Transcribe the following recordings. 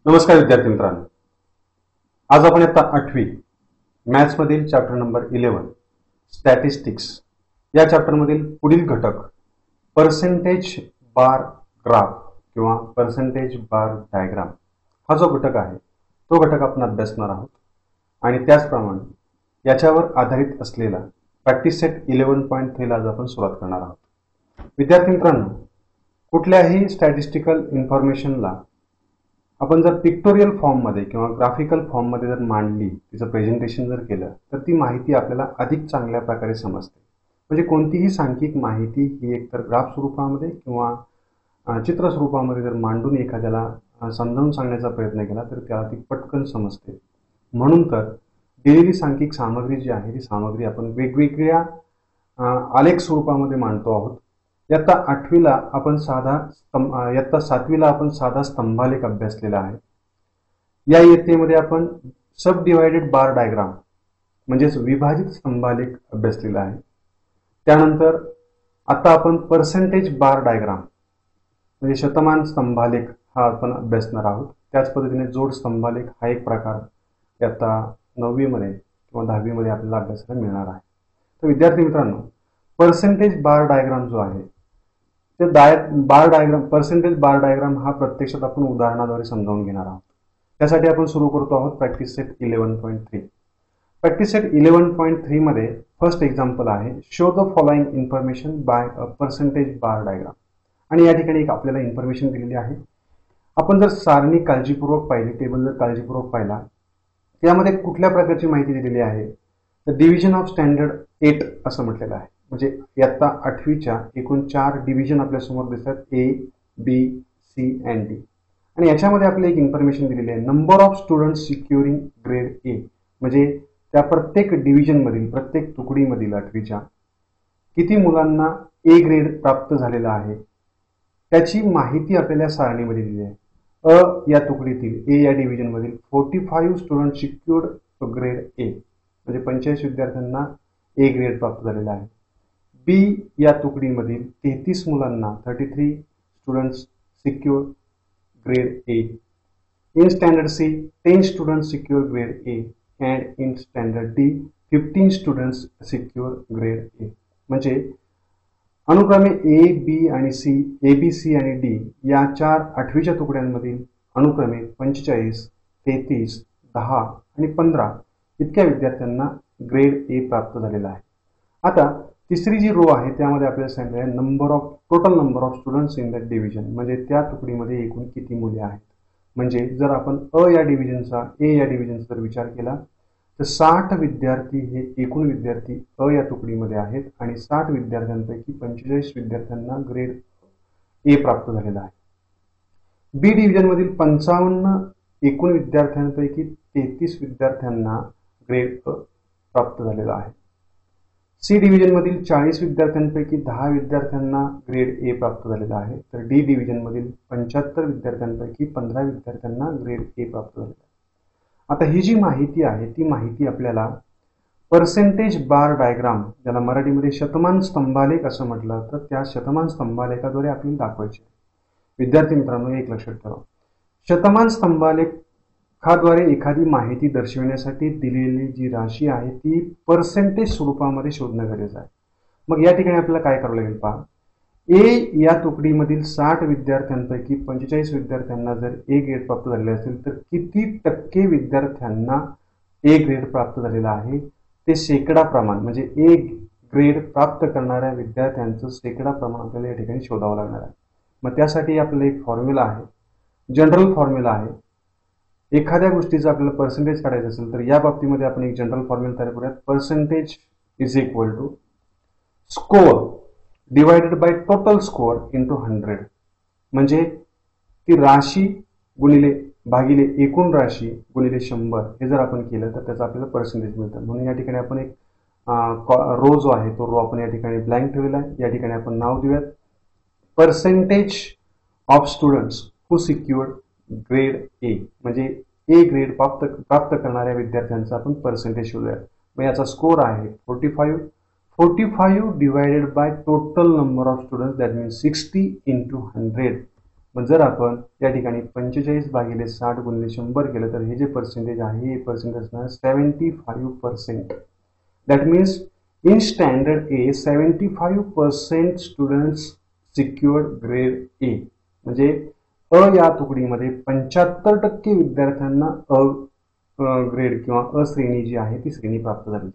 नमस्कार विद्यार्थी मित्रांनो, आज आपण आता 8वी मॅथ्स मधील चॅप्टर नंबर 11 स्टॅटिस्टिक्स या चॅप्टर मधील पुढील घटक पर्सेंटेज बार ग्राफ किंवा पर्सेंटेज बार डायग्राम हा जो घटक आहे तो घटक आपण अभ्यासणार आहोत आणि त्याचप्रमाणे याच्यावर आधारित असलेला प्रॅक्टिस सेट 11.3 ला आज आपण सुरुवात करणार आहोत. विद्यार्थी मित्रांनो, कुठल्याही स्टॅटिस्टिकल इन्फॉर्मेशनला आपण जर पिक्टोरियल फॉर्ममध्ये किंवा ग्राफिकल फॉर्ममध्ये जर मांडली, तिचं प्रेझेंटेशन जर केलं तर ती माहिती आपल्याला अधिक चांगल्या प्रकारे समजते. म्हणजे कोणतीही सांख्यिक माहिती ही एकतर ग्राफ स्वरूपामध्ये किंवा चित्र स्वरूपामध्ये जर मांडून एखाद्याला समजावून सांगण्याचा प्रयत्न केला तर त्याला ती पटकन समजते. म्हणून तर दिलेली सांख्यिक सामग्री जी आहे ती सामग्री आपण वेगवेगळ्या आलेख स्वरूपामध्ये मांडतो आहोत. इयत्ता 8वीला आपण इयत्ता 7वीला आपण साधा स्तंभालेख अभ्यासलेला आहे. या इयत्तेमध्ये आपण सब डिवायडेड बार डायग्राम म्हणजेच विभाजित स्तंभालेख अभ्यासलेला आहे. त्यानंतर आता आपण पर्सेंटेज बार डायग्राम म्हणजे शतमान स्तंभालेख हा आपण अभ्यासणार आहोत. त्याच पद्धतीने जोड स्तंभालेख हा एक प्रकार इयत्ता 9वी मध्ये किंवा 10वी मध्ये आपल्याला अभ्यासाला मिळणार आहे. तर विद्यार्थी मित्रांनो, पर्सेंटेज बार डायग्राम जो आहे ते पर्सेंटेज बार डायग्राम हा प्रत्यक्षात आपण उदाहरणाद्वारे समजावून घेणार आहोत. त्यासाठी आपण सुरू करतो आहोत प्रॅक्टिस सेट 11.3. प्रॅक्टिस सेट 11.3 मध्ये फर्स्ट एक्झाम्पल आहे show the following information bye a percentage bar diagram. आणि या ठिकाणी एक आपल्याला इन्फॉर्मेशन दिलेली आहे. आपण जर सारणी काळजीपूर्वक पाहिली, टेबल जर काळजीपूर्वक पाहिला, त्यामध्ये कुठल्या प्रकारची माहिती दिलेली आहे तर डिव्हिजन ऑफ स्टँडर्ड 8 असं म्हटलेलं आहे. म्हणजे इयत्ता 8वीच्या एकूण 4 डिव्हिजन आपल्यासमोर दिसतात, A, B, C and D. आणि याच्यामध्ये आपल्याला एक इन्फॉर्मेशन दिलेली आहे number of students securing grade A. म्हणजे त्या प्रत्येक डिव्हिजनमधील प्रत्येक तुकडीमधील 8वीच्या किती मुलांना ए ग्रेड प्राप्त झालेला आहे त्याची माहिती आपल्याला सारणीमध्ये दिली आहे. अ या तुकडीतील ए या डिव्हिजनमधील 45 स्टुडंट सिक्युर्ड ग्रेड ए म्हणजे 45 विद्यार्थ्यांना ए ग्रेड प्राप्त झालेला आहे. बी या तुकडीमधील 33 मुलांना 33 students secure grade A. In standard C 10 students secure grade A and in standard D 15 students secure grade A. म्हणजे अनुक्रमे ए, बी आणि सी, ए, बी, सी आणि डी या 4 8वीच्या तुकड्यांमधील अनुक्रमे 45, 33, 10 आणि 15 इतक्या विद्यार्थ्यांना ग्रेड ए प्राप्त झालेला आहे. आता तिसरी जी रो आहे त्यामध्ये आपल्याला सांगितलं आहे total number of students in that division. म्हणजे त्या तुकडीमध्ये एकूण किती मुले आहेत. म्हणजे जर आपण अ या डिव्हिजनचा, ए या डिव्हिजनचा जर विचार केला तर 60 विद्यार्थी हे एकूण विद्यार्थी अ या तुकडीमध्ये आहेत आणि 60 विद्यार्थ्यांपैकी 45 विद्यार्थ्यांना ग्रेड ए प्राप्त झालेला आहे. बी डिव्हिजनमधील 55 एकूण विद्यार्थ्यांपैकी 33 विद्यार्थ्यांना ग्रेड अ प्राप्त झालेला आहे. सी डिव्हिजनमधील 40 विद्यार्थ्यांपैकी 10 विद्यार्थ्यांना ग्रेड ए प्राप्त झालेला आहे. तर डी डिव्हिजनमधील 75 विद्यार्थ्यांपैकी 15 विद्यार्थ्यांना ग्रेड ए प्राप्त झालेला आहे. आता ही जी माहिती आहे ती माहिती आपल्याला पर्सेंटेज बार डायग्राम, ज्याला मराठीमध्ये शतमान स्तंभालेख असं म्हटलं, तर त्या शतमान स्तंभालेखाद्वारे आपल्याला दाखवायचे. विद्यार्थी मित्रांनो, एक लक्षात ठेवा, शतमान स्तंभालेखाद्वारे एखादी माहिती दर्शविण्यासाठी दिलेली जी राशी आहे ती पर्सेंटेज स्वरूपामध्ये शोधणं गरजेचं आहे. मग या ठिकाणी आपल्याला काय करावं लागेल पहा. ए या तुकडीमधील 60 विद्यार्थ्यांपैकी 45 विद्यार्थ्यांना जर ए ग्रेड प्राप्त झालेले असेल तर किती टक्के विद्यार्थ्यांना ए ग्रेड प्राप्त झालेला आहे ते शेकडा प्रमाण, म्हणजे ए ग्रेड प्राप्त करणाऱ्या विद्यार्थ्यांचं शेकडा प्रमाण आपल्याला या ठिकाणी शोधावं लागणार आहे. मग त्यासाठी आपल्याला एक फॉर्म्युला आहे, जनरल फॉर्म्युला आहे. एखाद्या गोष्टीचं आपल्याला पर्सेंटेज काढायचं असेल तर या बाबतीमध्ये आपण एक जनरल फॉर्म्युला तयार करूयात. Percentage is equal to score divided by total score into 100. म्हणजे ती राशी गुणिले भागिले एकूण राशी गुणिले 100 हे जर आपण केलं तर त्याचं आपल्याला पर्सेंटेज मिळतं. म्हणून या ठिकाणी आपण एक रो जो आहे तो रो आपण या ठिकाणी ब्लँक ठेवलेला आहे. या ठिकाणी आपण नाव देऊयात percentage of students who secured grade A. म्हणजे ए ग्रेड प्राप्त करणाऱ्या विद्यार्थ्यांचा आपण पर्सेंटेज शोधूयात. मग याचा स्कोर आहे 45 divided by total number of students, that means 60 into 100. मग जर आपण या ठिकाणी 45 भागिले 60 गुणिले 100 केलं तर हे जे पर्सेंटेज आहे हे पर्सेंटेज असणार 75%. That means in standard A 75% students secured grade A. म्हणजे अ या तुकडीमध्ये 75% विद्यार्थ्यांना ग्रेड किंवा अ श्रेणी जी आहे ती श्रेणी प्राप्त झाली.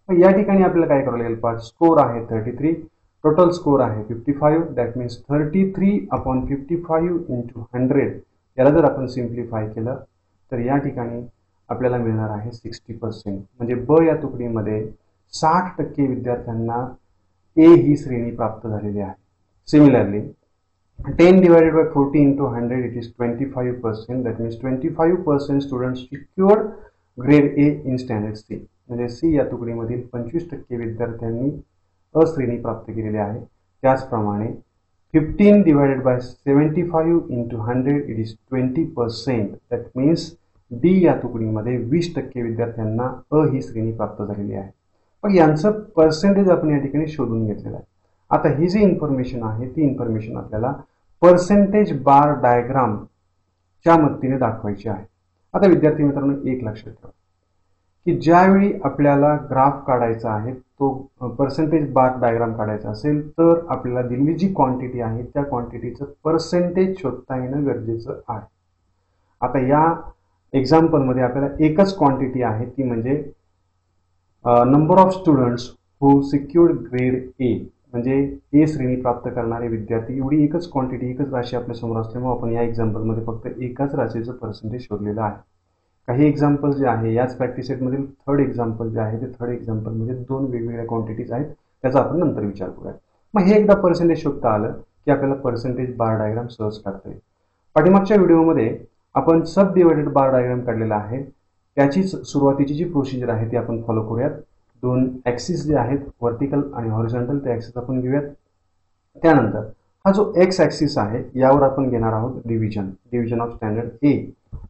मग या ठिकाणी आपल्याला काय करावं लागेल, पार्ट स्कोर आहे 33, टोटल स्कोर आहे 55. दॅट मीन्स 33/55 इंटू 100 याला जर आपण सिम्प्लिफाय केलं तर या ठिकाणी आपल्याला मिळणार आहे 60%. म्हणजे ब या तुकडीमध्ये 60% विद्यार्थ्यांना ए ही श्रेणी प्राप्त झालेली आहे. Similarly 10 divided by 40 into 100 it is 25%. That means 25% students secured grade A in standard C. म्हणजे सी या तुकडीमधील 25% विद्यार्थ्यांनी अ श्रेणी प्राप्त केलेली आहे. त्याचप्रमाणे 15 divided by 75 into 100 it is 20%. That means D या तुकडीमध्ये 20% विद्यार्थ्यांना अ ही श्रेणी प्राप्त झालेली आहे. मग यांचं पर्सेंटेज आपण या ठिकाणी शोधून घेतलेलं आहे. आता ही जी इन्फॉर्मेशन आहे ती इन्फॉर्मेशन आपल्याला पर्सेंटेज बार डायग्रामच्या मदतीने दाखवायची आहे. आता विद्यार्थी मित्रांनो एक लक्षात ठेवा की ज्यावेळी आपल्याला ग्राफ काढायचा आहे तो पर्सेंटेज बार डायग्राम काढायचा असेल तर आपल्याला दिलेली जी क्वांटिटी आहे त्या क्वांटिटीचं पर्सेंटेज शोधता येणं गरजेचं आहे. आता या एक्झाम्पलमध्ये आपल्याला एकच क्वांटिटी आहे ती म्हणजे number of students who secured grade A. म्हणजे ए श्रेणी प्राप्त करणारे विद्यार्थी एवढी एकच क्वांटिटी एकच राशी आपल्या समोर असल्यामुळे आपण या एक्झाम्पलमध्ये फक्त एकाच राशीचं पर्सेंटेज शोधलेलं आहे. काही एक्झाम्पल जे आहे याच प्रॅक्टिस सेटमधील थर्ड एक्झाम्पल जे आहे ते थर्ड एक्झाम्पलमध्ये 2 वेगवेगळ्या क्वांटिटीज आहेत त्याचा आपण नंतर विचार करूया. मग हे एकदा पर्सेंटेज शोधता आलं की आपल्याला पर्सेंटेज बार डायग्राम सहज काढता येईल. पाठीमागच्या व्हिडिओमध्ये आपण सब डिवायडेड बार डायग्राम काढलेला आहे. त्याचीच सुरुवातीची जी प्रोसिजर आहे ती आपण फॉलो करूयात. 2 ॲक्सिस जे आहेत व्हर्टिकल आणि हॉरिझॉन्टल ते ॲक्सिस आपण घेऊयात. त्यानंतर हा जो एक्स ॲक्सिस आहे यावर आपण घेणार आहोत डिव्हिजन ऑफ स्टँडर्ड ए.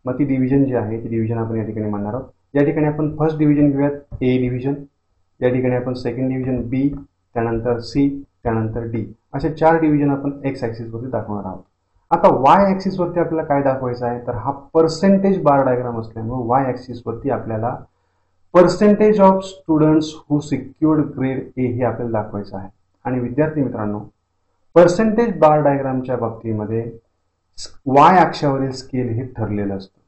मग ती डिव्हिजन जी आहे ती डिव्हिजन आपण या ठिकाणी मांडणार आहोत. या ठिकाणी आपण फर्स्ट डिव्हिजन घेऊयात ए डिव्हिजन, या ठिकाणी आपण सेकंड डिव्हिजन बी, त्यानंतर सी, त्यानंतर डी, असे 4 डिव्हिजन आपण एक्स ॲक्सिसवरती दाखवणार आहोत. आता वाय ॲक्सिसवरती आपल्याला काय दाखवायचं आहे तर हा पर्सेंटेज बार डायग्राम असल्यामुळे वाय ॲक्सिसवरती आपल्याला percentage of students who secured grade A हे आपल्याला दाखवायचं आहे. आणि विद्यार्थी मित्रांनो पर्सेंटेज बार डायग्रामच्या बाबतीमध्ये वाय अक्षावरील स्केल हे ठरलेलं असतं.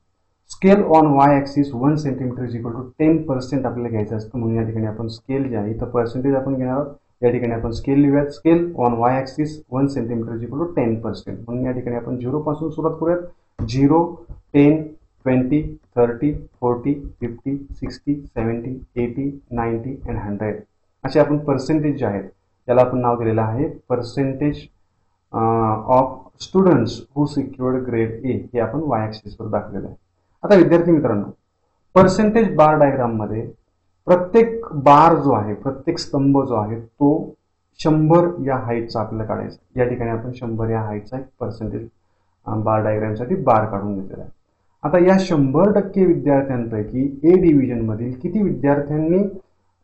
Scale on Y axis 1 centimetre is equal to 10% आपल्याला घ्यायचं असतं. म्हणून या ठिकाणी आपण स्केल जे आहे तर पर्सेंटेज आपण घेणार आहोत. या ठिकाणी आपण स्केल लिहूयात. Scale on Y axis 1 centimetre is equal to 10%. म्हणून या ठिकाणी आपण 0 पासून सुरुवात करूयात. 0, 10, 20, 30, 40, 50, 60, 70, 80, 90 and 100 असे आपण पर्सेंटेज जे आहेत त्याला आपण नाव दिलेलं आहे percentage of students who secured grade A. हे आपण वाय ॲक्सिसवर दाखवलेलं आहे. आता विद्यार्थी मित्रांनो पर्सेंटेज बार डायग्राममध्ये प्रत्येक बार जो आहे प्रत्येक स्तंभ जो आहे तो 100 या हाईटचा आपल्याला काढायचा. या ठिकाणी आपण 100 या हाईटचा एक पर्सेंटेज बार डायग्रामसाठी बार काढून घेतलेला आहे. आता या 100% विद्यार्थ्यांपैकी ए डिव्हिजनमधील किती विद्यार्थ्यांनी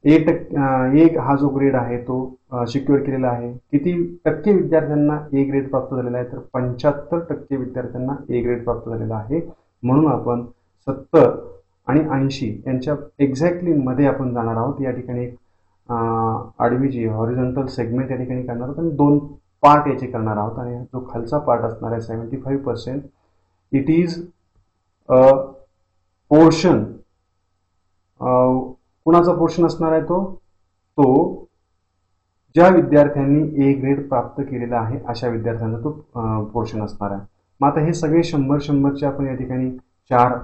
ए हा जो ग्रेड आहे तो सिक्युअर केलेला आहे. किती टक्के विद्यार्थ्यांना ए ग्रेड प्राप्त झालेला आहे तर 75% विद्यार्थ्यांना ए ग्रेड प्राप्त झालेला आहे. म्हणून आपण 70 आणि 80 यांच्या एक्झॅक्टली मध्ये आपण जाणार आहोत. या ठिकाणी एक आडवी जी हॉरिझॉन्टल सेगमेंट या ठिकाणी करणार आहोत आणि 2 पार्ट याचे करणार आहोत. आणि जो खालचा पार्ट असणार आहे 75% इट इज पोर्शन. कुणाचा पोर्शन असणार आहे तो ज्या विद्यार्थ्यांनी ए ग्रेड प्राप्त केलेला आहे अशा विद्यार्थ्यांचा तो पोर्शन असणार आहे. मग आता हे सगळे 100-100चे आपण या ठिकाणी 4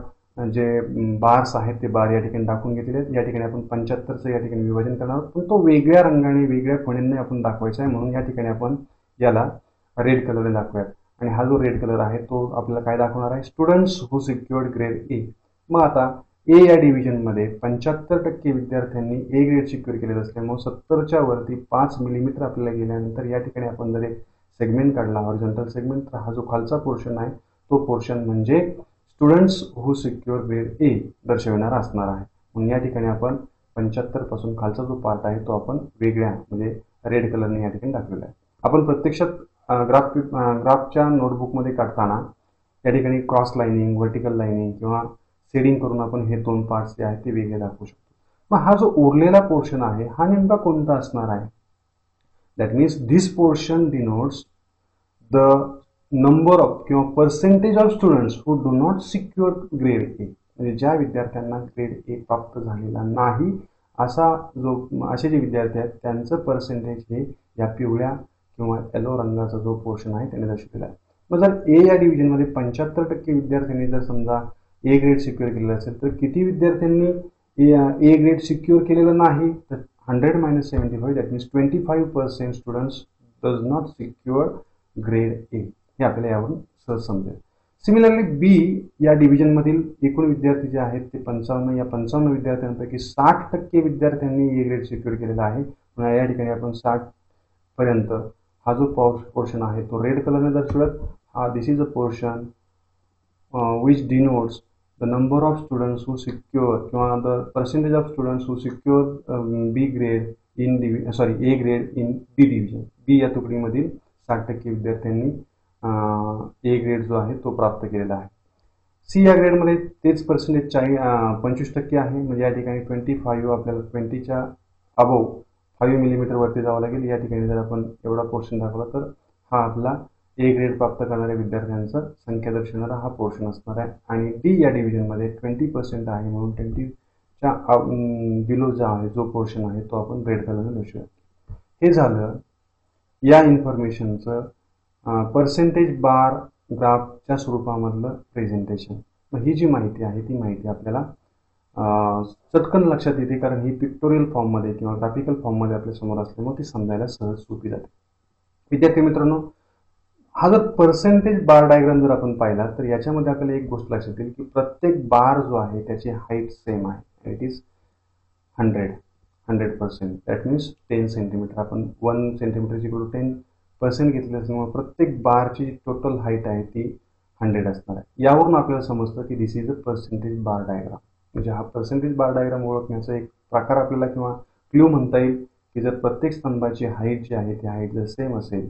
जे बार्स आहेत ते बार या ठिकाणी दाखवून घेतलेले आहेत. या ठिकाणी आपण 75चं या ठिकाणी विभाजन करणार आहोत पण तो वेगळ्या रंगाने वेगळ्या फळींनी आपण दाखवायचा आहे. म्हणून या ठिकाणी आपण याला रेड कलरने दाखवूयात. आणि हा जो रेड कलर आहे तो आपल्याला काय दाखवणार आहे students who secured grade A. मग आता ए या डिव्हिजनमध्ये 75% विद्यार्थ्यांनी ए ग्रेड सिक्युअर केलेलं असल्यामुळे 70च्या वरती 5 मिलीमीटर आपल्याला गेल्यानंतर या ठिकाणी आपण जर सेगमेंट काढला हॉरिझॉन्टल सेगमेंट तर हा जो खालचा पोर्शन आहे तो पोर्शन म्हणजे स्टुडंट्स हू सिक्युअर ग्रेड ए दर्शविणारा असणार आहे. म्हणून या ठिकाणी आपण 75 पासून खालचा जो पार्ट आहे तो आपण वेगळ्या म्हणजे रेड कलरने या ठिकाणी दाखवलेला आहे. आपण प्रत्यक्षात ग्राफच्या नोटबुकमध्ये काढताना या ठिकाणी क्रॉस लाईनिंग, व्हर्टिकल लाईनिंग किंवा शेडिंग करून आपण हे दोन पार्ट्स जे आहेत ते वेगळे दाखवू शकतो. मग हा जो उरलेला पोर्शन आहे हा नेमका कोणता असणार आहे? That means this portion denotes the number of किंवा percentage of students who do not secure grade A, म्हणजे ज्या विद्यार्थ्यांना ग्रेड ए प्राप्त झालेला नाही असे जे विद्यार्थी आहेत त्यांचं पर्सेंटेज हे या पिवळ्या किंवा येलो रंगाचा जो पोर्शन आहे त्याने दर्शवलेला आहे. मग जर ए या डिव्हिजनमध्ये 75% विद्यार्थ्यांनी जर समजा ए ग्रेड सिक्युअर केलेला असेल तर किती विद्यार्थ्यांनी ए ग्रेड सिक्युअर केलेलं नाही? तर 100 - 75 that means 25% students does not secure grade ए, हे आपल्याला यावरून सहज समजेल. सिमिलरली बी या डिव्हिजनमधील एकूण विद्यार्थी जे आहेत ते 55, या 55 विद्यार्थ्यांपैकी 60% विद्यार्थ्यांनी ए ग्रेड सिक्युअर केलेला आहे. या ठिकाणी आपण 60 पर्यंत हा जो पोर्शन आहे तो रेड कलरने दर्शवत. This is a portion which denotes the number of students who secure किंवा the percentage of students who secure B grade in A grade in B division. B या तुकडीमधील 60% विद्यार्थ्यांनी A ग्रेड जो आहे तो प्राप्त केलेला आहे. सी या ग्रेडमध्ये तेच पर्सेंटेज 25% आहे, म्हणजे या ठिकाणी 25 आपल्याला 20च्या अबोव 5 मिलीमीटर वरती जावं लागेल. या ठिकाणी जर आपण एवढा पोर्शन दाखवला तर हा आपला ए ग्रेड प्राप्त करणाऱ्या विद्यार्थ्यांचा संख्या दर्शवणारा हा पोर्शन असणार आहे. आणि डी या डिव्हिजनमध्ये 20% आहे, म्हणून 20च्या बिलो जो आहे जो पोर्शन आहे तो आपण रेड कलरने दर्शवूया. हे झालं या इन्फॉर्मेशनचं पर्सेंटेज बार ग्राफच्या स्वरूपामधलं प्रेझेंटेशन. मग ही जी माहिती आहे ती माहिती आपल्याला चटकन लक्षात येते, कारण ही पिक्टोरियल फॉर्ममध्ये किंवा ग्राफिकल फॉर्ममध्ये आपल्या समोर असल्यामुळे ती समजायला सहज सोपी जाते. विद्यार्थी मित्रांनो, हा जर पर्सेंटेज बार डायग्राम जर आपण पाहिला तर याच्यामध्ये आपल्याला एक गोष्ट लक्षात येईल की प्रत्येक बार जो आहे त्याची हाईट सेम आहे. It is 100%. That means 10 centimetre. आपण 1 सेंटीमीटरची 10% घेतली असल्यामुळे प्रत्येक बारची टोटल हाईट आहे ती 100 असणार आहे. यावरून आपल्याला समजतं की this is a percentage bar diagram. म्हणजे हा पर्सेंटेज बार डायग्राम ओळखण्याचा एक प्रकार आपल्याला किंवा क्ल्यू म्हणता येईल की जर प्रत्येक स्तंभाची हाईट जी आहे ती हाईट जर सेम असेल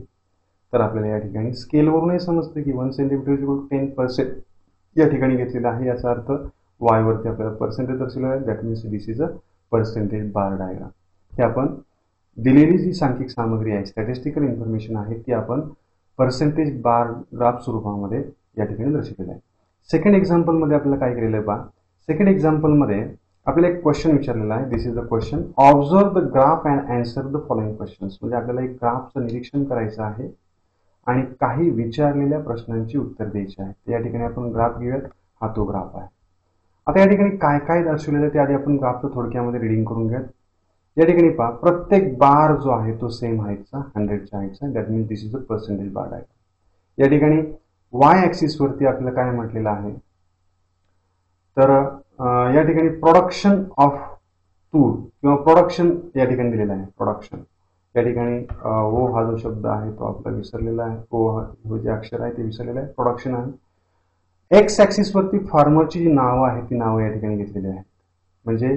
तर आपल्याला या ठिकाणी स्केलवरूनही समजतं की 1 सेंटीमीटर 10% या ठिकाणी घेतलेला आहे. याचा अर्थ वायवरती आपल्याला पर्सेंटेज दर्शवलेला आहे. That means this is a percentage bar diagram. हे आपण दिलेली जी सांख्यिक सामग्री आहे, स्टॅटिस्टिकल इन्फॉर्मेशन आहे, ती आपण पर्सेंटेज बार ग्राफ स्वरूपामध्ये या ठिकाणी दर्शवलेलं आहे. सेकंड एक्झाम्पलमध्ये आपल्याला काय केलेलं आहे पहा. सेकंड एक्झाम्पलमध्ये आपल्याला एक क्वेश्चन विचारलेला आहे. This is the question. Observe the graph and answer the following questions. म्हणजे आपल्याला एक ग्राफचं निरीक्षण करायचं आहे आणि काही विचारलेल्या प्रश्नांची उत्तर द्यायची आहेत. या ठिकाणी आपण ग्राफ घेऊयात. हा तो ग्राफ आहे. आता या ठिकाणी काय काय दर्शवलेलं आहे ते आधी आपण ग्राफचं थोडक्यामध्ये रिडिंग करून घेऊयात. या ठिकाणी पहा, प्रत्येक बार जो आहे तो सेम हाईटचा, 100च्या हाईटचा. That means this is a percentage bar diagram. या ठिकाणी वाय ऍक्सिस वरती आपल्याला काय म्हटलेलं आहे तर या ठिकाणी प्रोडक्शन ऑफ तूर किंवा प्रोडक्शन या ठिकाणी दिलेलं आहे. प्रोडक्शन या ठिकाणी ओ हा जो शब्द आहे तो आपला विसरलेला आहे. ओ हा जे अक्षर आहे ते विसरलेलं आहे. प्रोडक्शन आहे. एक्स ऍक्सिस वरती फार्मरची जी नावं आहेत ती नावं या ठिकाणी घेतलेली आहेत. म्हणजे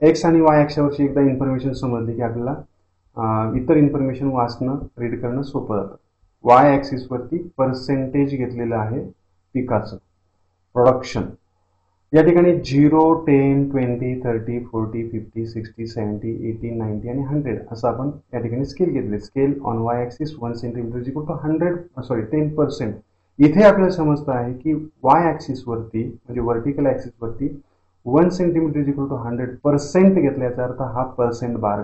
एक्स आणि वाय ऍक्सिसवरची एकदा इन्फॉर्मेशन समजली की आपल्याला इतर इन्फॉर्मेशन वाचणं, रीड करणं सोपं जातं. वाय ऍक्सिस वरती पर्सेंटेज घेतलेलं आहे पिकाचं, प्रोडक्शन. या ठिकाणी 0, 10, 20, 30, 40, 50, 60, 70, 80, 90 आणि 100 असं आपण या ठिकाणी स्केल घेतले. Scale on Y axis 1 centimetre equal to 10%. इथे आपल्याला समजतं आहे की वाय ऍक्सिस वरती म्हणजे व्हर्टिकल ऍक्सिस वरती 1 सेंटीमीटर इक्वल टू 100% घेतल्याचा अर्थ हा पर्सेंट बार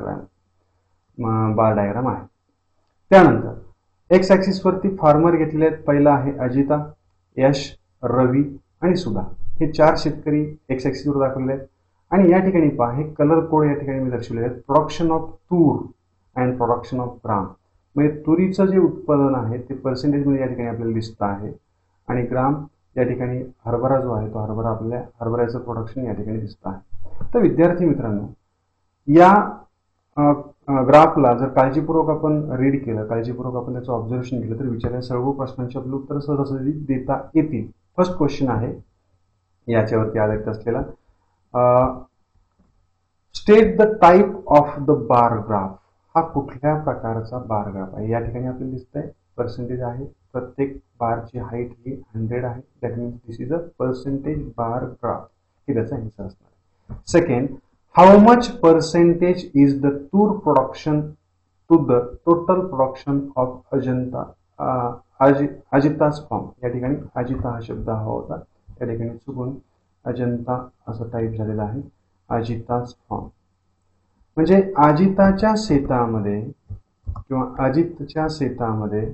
डायग्राम आहे. त्यानंतर एक्स ऍक्सिस वरती फार्मर घेतलेले आहेत. पहिला आहे अजिता, यश, रवी आणि सुधा. हे 4 शेतकरी एक्स ऍक्सिसवर दाखवलेले आहेत. आणि या ठिकाणी पहा, हे कलर कोड या ठिकाणी मी दर्शवले आहेत. प्रोडक्शन ऑफ तूर अँड प्रोडक्शन ऑफ ग्राम. म्हणजे तुरीचं जे उत्पादन आहे ते पर्सेंटेजमध्ये या ठिकाणी आपल्याला दिसतं आहे. आणि ग्राम या ठिकाणी हरभरा जो आहे तो हरभऱ्याचं प्रोडक्शन या ठिकाणी दिसतं आहे. तर विद्यार्थी मित्रांनो, या ग्राफला जर काळजीपूर्वक आपण रीड केलं, काळजीपूर्वक आपण त्याचं ऑब्झर्वेशन केलं तर विचारलेल्या सर्व प्रश्नांची आपली उत्तर सहजासहजी देता येतील. फर्स्ट क्वेश्चन आहे याच्यावरती आधारित असलेला. State the type of the bar graph. हा कुठल्या प्रकारचा बार ग्राफ आहे. या ठिकाणी आपल्याला दिसतंय पर्सेंटेज आहे, प्रत्येक बारची हाईट ही 100 आहे. That means this is a percentage bar graph. हे त्याचा आन्सर असणार आहे. Second, how much percentage is the tur production to the total production of Ajanta Ajita's farm. या ठिकाणी अजिता हा शब्द हवा होता, त्या ठिकाणी चुकून अजंता असं टाईप झालेलं आहे. अजितास फॉर्म म्हणजे अजिताच्या शेतामध्ये किंवा अजितच्या शेतामध्ये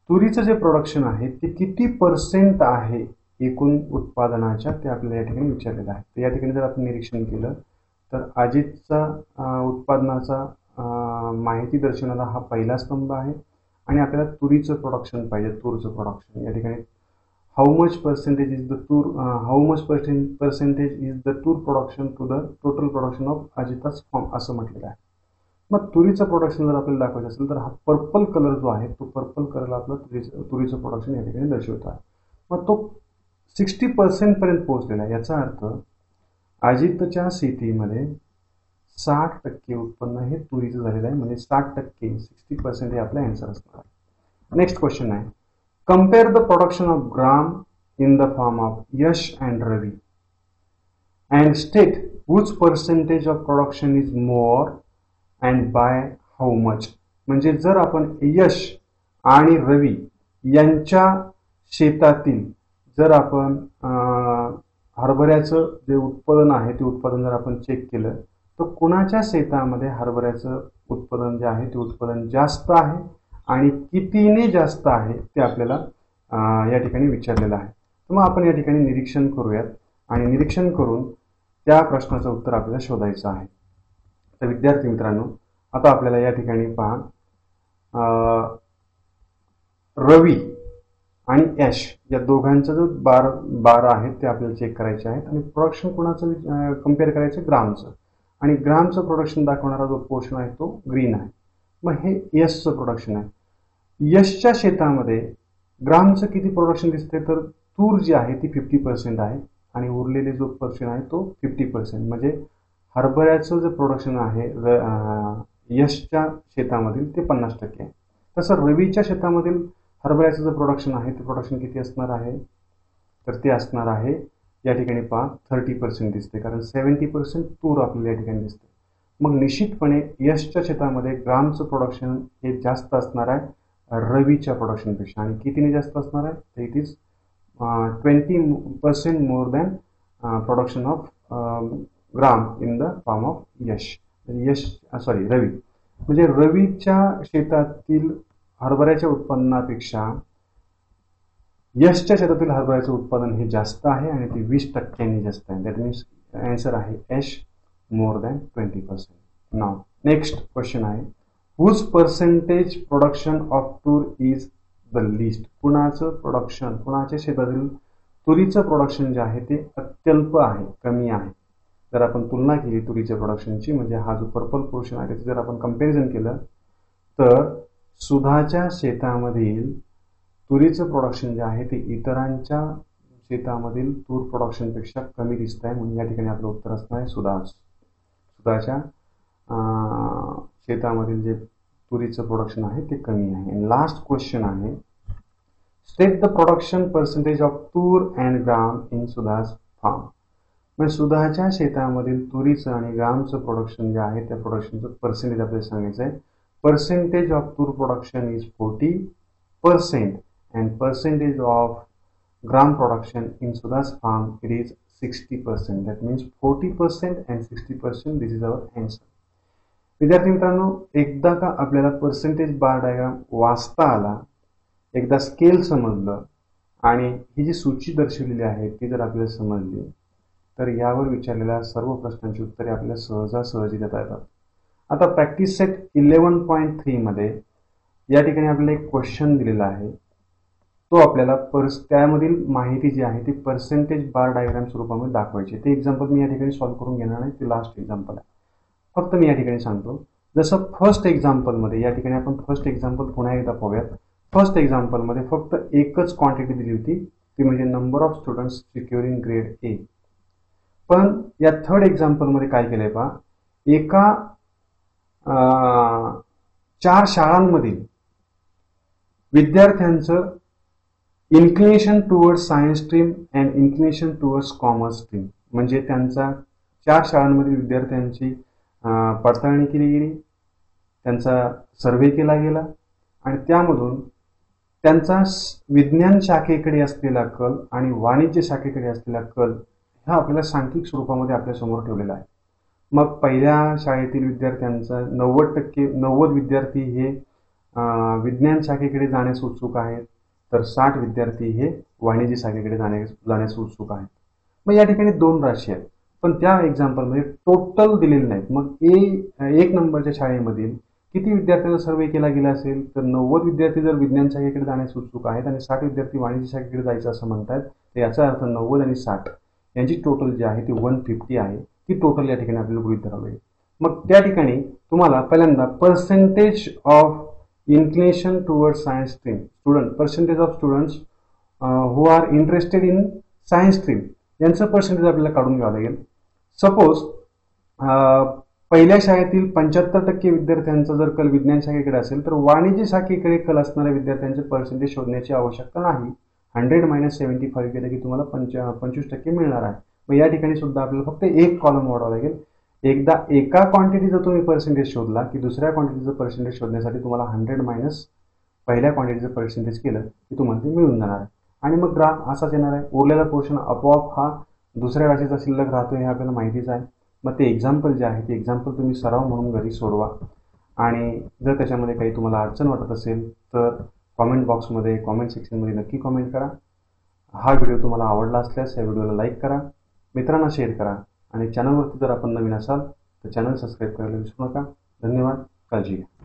तुरीचं जे प्रोडक्शन आहे ते किती पर्सेंट आहे एकूण उत्पादनाच्या, ते आपल्याला या ठिकाणी विचारलेलं आहे. तर या ठिकाणी जर आपण निरीक्षण केलं तर अजितचा उत्पादनाचा माहिती दर्शवणारा हा पहिला स्तंभ आहे आणि आपल्याला तुरीचं प्रोडक्शन पाहिजे. तूरचं प्रोडक्शन या ठिकाणी how much percentage is the tur percentage is the tur production to the total production of Ajita's farm असं म्हटलेलं आहे. मग तुरीचं प्रोडक्शन जर आपल्याला दाखवायचं असेल तर हा पर्पल कलर जो आहे तो पर्पल कलर आपलं तुरीचं प्रोडक्शन या ठिकाणी दर्शवतो आहे. मग तो 60% पर्यंत पोहोचलेला आहे. याचा अर्थ अजितच्या शेतीमध्ये 60% उत्पन्न हे तुरीचं झालेलं आहे. म्हणजे 60%, 60% हे आपला आन्सर असणार आहे. नेक्स्ट क्वेश्चन आहे, compare the production of gram in the farm of Yash and Ravi and state which percentage of production is more and by how much. म्हणजे जर आपण यश आणि रवी यांच्या शेतातील जर आपण हरभऱ्याचं जे उत्पादन आहे ते उत्पादन जर आपण चेक केलं तर कुणाच्या शेतामध्ये हरभऱ्याचं उत्पादन जे आहे ते उत्पादन जास्त आहे आणि कितीने जास्त आहे ते आपल्याला या ठिकाणी विचारलेलं आहे. तर मग आपण या ठिकाणी निरीक्षण करूयात आणि निरीक्षण करून त्या प्रश्नाचं उत्तर आपल्याला शोधायचं आहे. तर विद्यार्थी मित्रांनो, आता आपल्याला या ठिकाणी पहा, रवी आणि यश या दोघांचा जो बार आहे ते आपल्याला चेक करायचे आहेत आणि प्रोडक्शन कोणाचं कम्पेअर करायचं, ग्रामचं. आणि ग्रामचं प्रोडक्शन दाखवणारा जो पोर्शन आहे तो ग्रीन आहे. मग हे यशचं प्रोडक्शन आहे. यशच्या शेतामध्ये ग्रामचं किती प्रोडक्शन दिसते तर तूर जी आहे ती 50% आहे आणि उरलेले जो पर्सेंट आहे तो 50%. म्हणजे हरभऱ्याचं जे प्रोडक्शन आहे यशच्या शेतामधील ते 50% आहे. तसं रवीच्या शेतामधील हरभऱ्याचं जे प्रोडक्शन आहे ते प्रोडक्शन किती असणार आहे तर ते असणार आहे या ठिकाणी पहा 30% दिसते, कारण 70% तूर आपल्याला या ठिकाणी दिसते. मग निश्चितपणे यशच्या शेतामध्ये ग्रामचं प्रोडक्शन हे जास्त असणार आहे रवीच्या प्रोडक्शनपेक्षा. आणि कितीने जास्त असणार आहे तर it is 20% more than production of gram in the farm of Ravi. म्हणजे रवीच्या शेतातील हरभऱ्याच्या उत्पन्नापेक्षा यशच्या शेतातील हरभऱ्याचं उत्पादन हे जास्त आहे आणि ते 20% जास्त आहे. दॅट मीन्स आन्सर आहे यश मोर दॅन 20%. नाव नेक्स्ट क्वेश्चन आहे, हुज पर्सेंटेज प्रोडक्शन ऑफ तूर इज द लिस्ट. कुणाचं प्रोडक्शन, कुणाच्या शेतातील तुरीचं प्रोडक्शन जे आहे ते अत्यल्प आहे, कमी आहे. जर आपण तुलना केली तुरीच्या प्रोडक्शनची, म्हणजे हा जो पर्पल पोर्शन आहे त्याचं जर आपण कंपॅरिझन केलं तर सुधाच्या शेतामधील तुरीचं प्रोडक्शन जे आहे ते इतरांच्या शेतामधील तूर प्रोडक्शनपेक्षा कमी दिसत आहे. म्हणजे या ठिकाणी आपलं उत्तर असणार आहे सुधाच्या शेतामधील जे तुरीचं प्रोडक्शन आहे ते कमी आहे. लास्ट क्वेश्चन आहे, state the production percentage of तूर अँड ग्राम इन सुधास फार्म. म्हणजे सुधाच्या शेतामधील तुरीचं आणि ग्रामचं प्रोडक्शन जे आहे त्या प्रोडक्शनचं पर्सेंटेज आपल्याला सांगायचं आहे. पर्सेंटेज ऑफ तूर production is 40% and percentage of gram production in Sudha's farm it is 60%. That means 40% and 60%. This is our answer. विद्यार्थी मित्रांनो, एकदा का आपल्याला पर्सेंटेज बार डायग्राम वाचता आला, एकदा स्केल समजलं आणि ही जी सूची दर्शवलेली आहे ती जर आपल्याला समजली तर यावर विचारलेल्या सर्व प्रश्नांची उत्तरे आपल्याला सहजासहजी देता येतात. आता प्रॅक्टिस सेट 11.3 मध्ये या ठिकाणी आपल्याला एक क्वेश्चन दिलेला आहे, तो आपल्याला त्यामधील माहिती जी आहे ती पर्सेंटेज बार डायग्राम स्वरूपामध्ये दाखवायची. ते एक्झाम्पल मी या ठिकाणी सॉल्व्ह करून घेणार नाही, ते लास्ट एक्झाम्पल आहे. फक्त मी या ठिकाणी सांगतो, जसं फर्स्ट एक्झाम्पलमध्ये या ठिकाणी आपण फर्स्ट एक्झाम्पल पुन्हा एकदा पाहूयात. फर्स्ट एक्झाम्पलमध्ये फक्त एकच क्वांटिटी दिली होती, ती म्हणजे number of students securing grade A. पण या थर्ड एक्झाम्पलमध्ये काय केलंय पहा, एका 4 शाळांमधील विद्यार्थ्यांचं inclination towards science stream and inclination towards commerce stream, म्हणजे त्यांचा 4 शाळांमधील विद्यार्थ्यांची पडताळणी केली गेली, त्यांचा सर्वे केला गेला आणि त्यामधून त्यांचा विज्ञान शाखेकडे असलेला कल आणि वाणिज्य शाखेकडे असलेला कल हा आपल्याला सांख्यिक स्वरूपामध्ये आपल्यासमोर ठेवलेला आहे. मग पहिल्या शाळेतील विद्यार्थ्यांचा 90% विद्यार्थी हे विज्ञान शाखेकडे जाण्यास उत्सुक आहेत, तर 60 विद्यार्थी हे वाणिज्य शाखेकडे जाण्यास उत्सुक आहेत. मग या ठिकाणी 2 राशी आहेत, पण त्या एक्झाम्पलमध्ये टोटल दिलेले नाहीत. मग 1 नंबरच्या शाळेमधील किती विद्यार्थ्यांचा सर्वे केला गेला असेल, तर 90 विद्यार्थी जर विज्ञान शाखेकडे जाण्यास उत्सुक आहेत आणि 60 विद्यार्थी वाणिज्य शाखेकडे जायचं असं म्हणतात, तर याचा अर्थ 90 आणि 60 यांची टोटल जी आहे ती 150 आहे. ती टोटल या ठिकाणी आपल्याला गृहीत धरावी लागेल. मग त्या ठिकाणी तुम्हाला पहिल्यांदा percentage of inclination towards science stream percentage of students who are interested in science stream यांचं पर्सेंटेज आपल्याला काढून घ्यावं लागेल. सपोज पहिल्या शाळेतील 75% विद्यार्थ्यांचा जर कल विज्ञान शाखेकडे असेल, तर वाणिज्य शाखेकडे कल असणाऱ्या विद्यार्थ्यांचे पर्सेंटेज शोधण्याची आवश्यकता नाही. 100 - 75 केलं की तुम्हाला 25% मिळणार आहे. मग या ठिकाणी सुद्धा आपल्याला फक्त एक कॉलम वाढवावा लागेल. एकदा एका क्वांटिटीचा तुम्ही पर्सेंटेज शोधला की दुसऱ्या क्वांटिटीचं पर्सेंटेज शोधण्यासाठी तुम्हाला 100 - पहिल्या क्वांटिटीचं पर्सेंटेज केलं की तुम्हाला ते मिळून जाणार आहे. आणि मग ग्राफ असाच येणार आहे. उरलेला पोर्शन आपोआप हा दुसऱ्या राशीचा शिल्लक राहतो हे आपल्याला माहितीच आहे. मग ते एक्झाम्पल जे आहे ते एक्झाम्पल तुम्ही सराव म्हणून घरी सोडवा. आणि जर त्याच्यामध्ये काही तुम्हाला अडचण वाटत असेल तर कॉमेंट बॉक्समध्ये कॉमेंट सेक्शनमध्ये नक्की कॉमेंट करा. हा व्हिडिओ तुम्हाला आवडला असल्यास या व्हिडिओला लाईक करा, मित्रांना शेअर करा आणि चॅनलवरती जर आपण नवीन असाल तर चॅनल सबस्क्राईब करायला विसरू नका. धन्यवाद. काळजी घ्या.